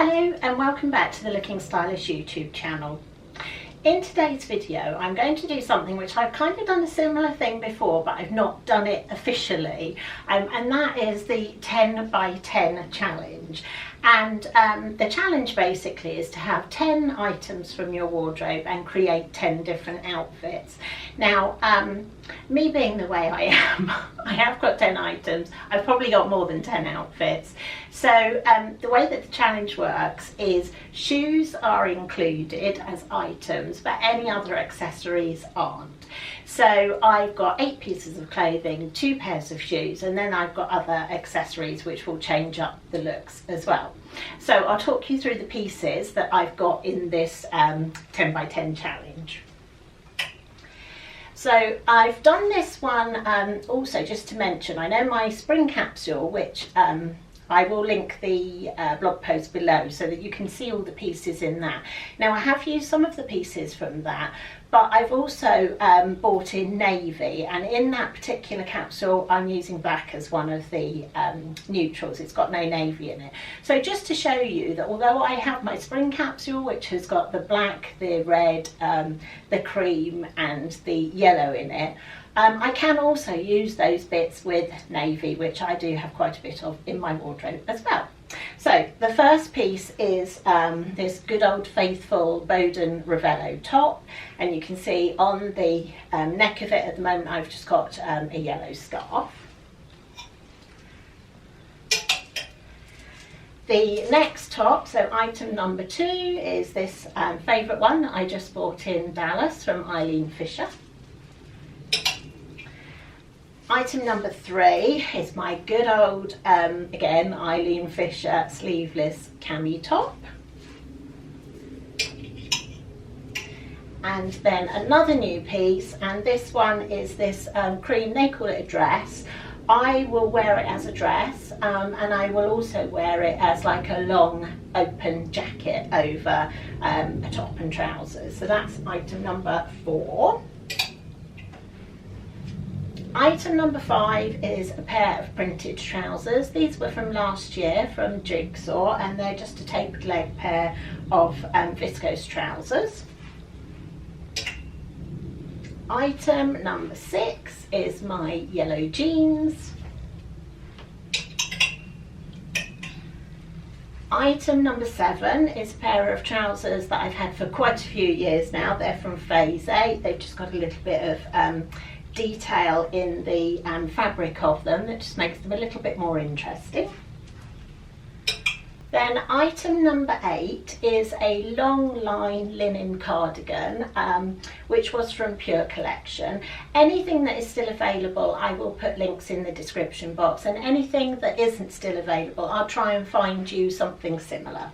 Hello and welcome back to the Looking Stylish YouTube channel. In today's video I'm going to do something which I've kind of done a similar thing before, but I've not done it officially, and that is the 10 by 10 challenge. And the challenge basically is to have 10 items from your wardrobe and create 10 different outfits. Now, me being the way I am, I have got 10 items. I've probably got more than 10 outfits. So the way that the challenge works is shoes are included as items, but any other accessories aren't. So I've got 8 pieces of clothing, 2 pairs of shoes, and then I've got other accessories which will change up the looks as well. So I'll talk you through the pieces that I've got in this 10 by 10 challenge. So I've done this one also, just to mention, I know my spring capsule, which I will link the blog post below so that you can see all the pieces in that. Now I have used some of the pieces from that, but I've also bought in navy, and in that particular capsule I'm using black as one of the neutrals. It's got no navy in it. So just to show you that although I have my spring capsule which has got the black, the red, the cream and the yellow in it, I can also use those bits with navy, which I do have quite a bit of in my wardrobe as well. So the first piece is this good old faithful Bowden Ravello top, and you can see on the neck of it at the moment I've just got a yellow scarf. The next top, so item number 2, is this favourite one that I just bought in Dallas from Eileen Fisher. Item number 3 is my good old, again, Eileen Fisher sleeveless cami top. And then another new piece, and this one is this cream, they call it a dress. I will wear it as a dress, and I will also wear it as like a long open jacket over a top and trousers. So that's item number 4. Item number 5 is a pair of printed trousers. These were from last year from Jigsaw, and they're just a tapered leg pair of viscose trousers. Item number 6 is my yellow jeans. Item number 7 is a pair of trousers that I've had for quite a few years now. They're from Phase 8. They've just got a little bit of detail in the fabric of them that just makes them a little bit more interesting. Then item number 8 is a long line linen cardigan, which was from Pure Collection. Anything that is still available I will put links in the description box, and anything that isn't still available I'll try and find you something similar.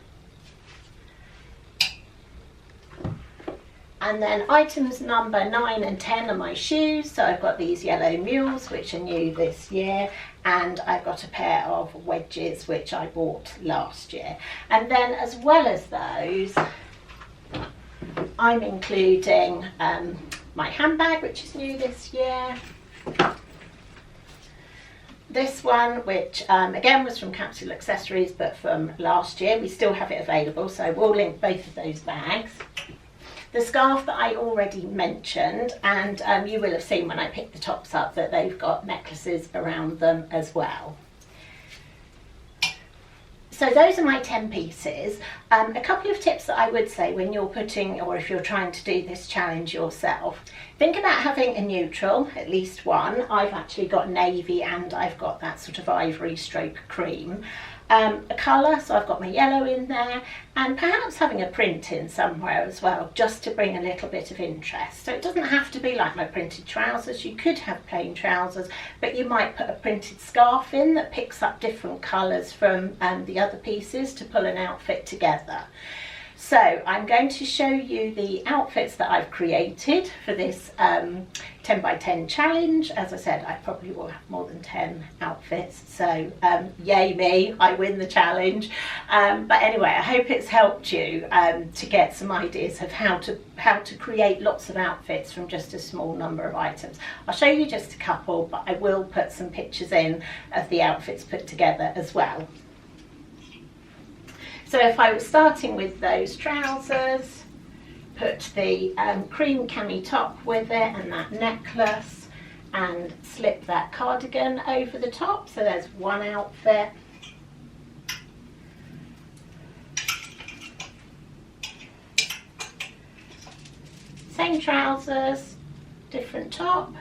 And then items number 9 and 10 are my shoes. So I've got these yellow mules, which are new this year, and I've got a pair of wedges which I bought last year. And then as well as those, I'm including my handbag, which is new this year. This one, which again was from Capsule Accessories but from last year. We still have it available, so we'll link both of those bags. The scarf that I already mentioned, and you will have seen when I picked the tops up that they've got necklaces around them as well. So those are my 10 pieces. A couple of tips that I would say when you're putting, or if you're trying to do this challenge yourself, think about having a neutral, at least one. I've actually got navy and I've got that sort of ivory stroke cream. A colour, so I've got my yellow in there, and perhaps having a print in somewhere as well, just to bring a little bit of interest. So it doesn't have to be like my printed trousers. You could have plain trousers, but you might put a printed scarf in that picks up different colours from the other pieces to pull an outfit together. So I'm going to show you the outfits that I've created for this 10 by 10 challenge. As I said, I probably will have more than 10 outfits, so yay me, I win the challenge. But anyway, I hope it's helped you to get some ideas of how to create lots of outfits from just a small number of items. I'll show you just a couple, but I will put some pictures in of the outfits put together as well. So if I was starting with those trousers, put the cream cami top with it and that necklace, and slip that cardigan over the top. So there's one outfit. Same trousers, different top,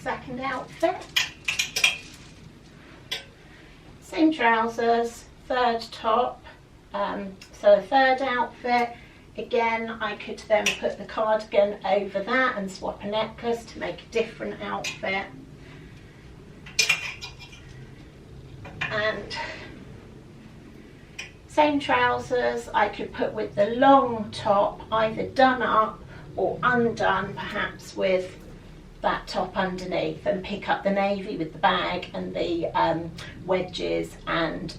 second outfit. Same trousers, third top, so a third outfit. Again, I could then put the cardigan over that and swap a necklace to make a different outfit. And same trousers I could put with the long top, either done up or undone, perhaps with that top underneath, and pick up the navy with the bag and the wedges and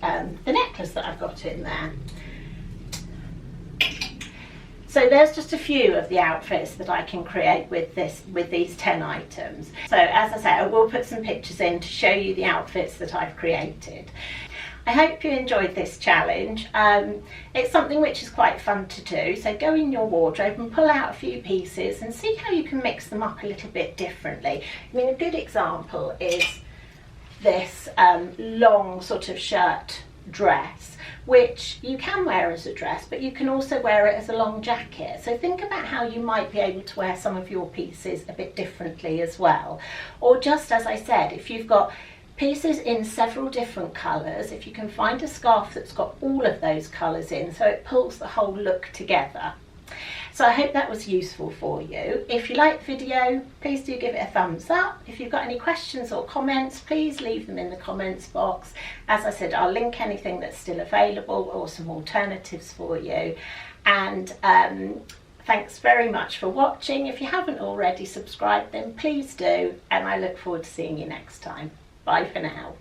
the necklace that I've got in there. So there's just a few of the outfits that I can create with these 10 items. So as I say, I will put some pictures in to show you the outfits that I've created. I hope you enjoyed this challenge. It's something which is quite fun to do, so go in your wardrobe and pull out a few pieces and see how you can mix them up a little bit differently. I mean, a good example is this long sort of shirt dress, which you can wear as a dress, but you can also wear it as a long jacket. So think about how you might be able to wear some of your pieces a bit differently as well. Or just as I said, if you've got pieces in several different colours, if you can find a scarf that's got all of those colours in, so it pulls the whole look together. So I hope that was useful for you. If you like the video, please do give it a thumbs up. If you've got any questions or comments, please leave them in the comments box. As I said, I'll link anything that's still available or some alternatives for you. And thanks very much for watching. If you haven't already subscribed, then please do, and I look forward to seeing you next time. Bye for now.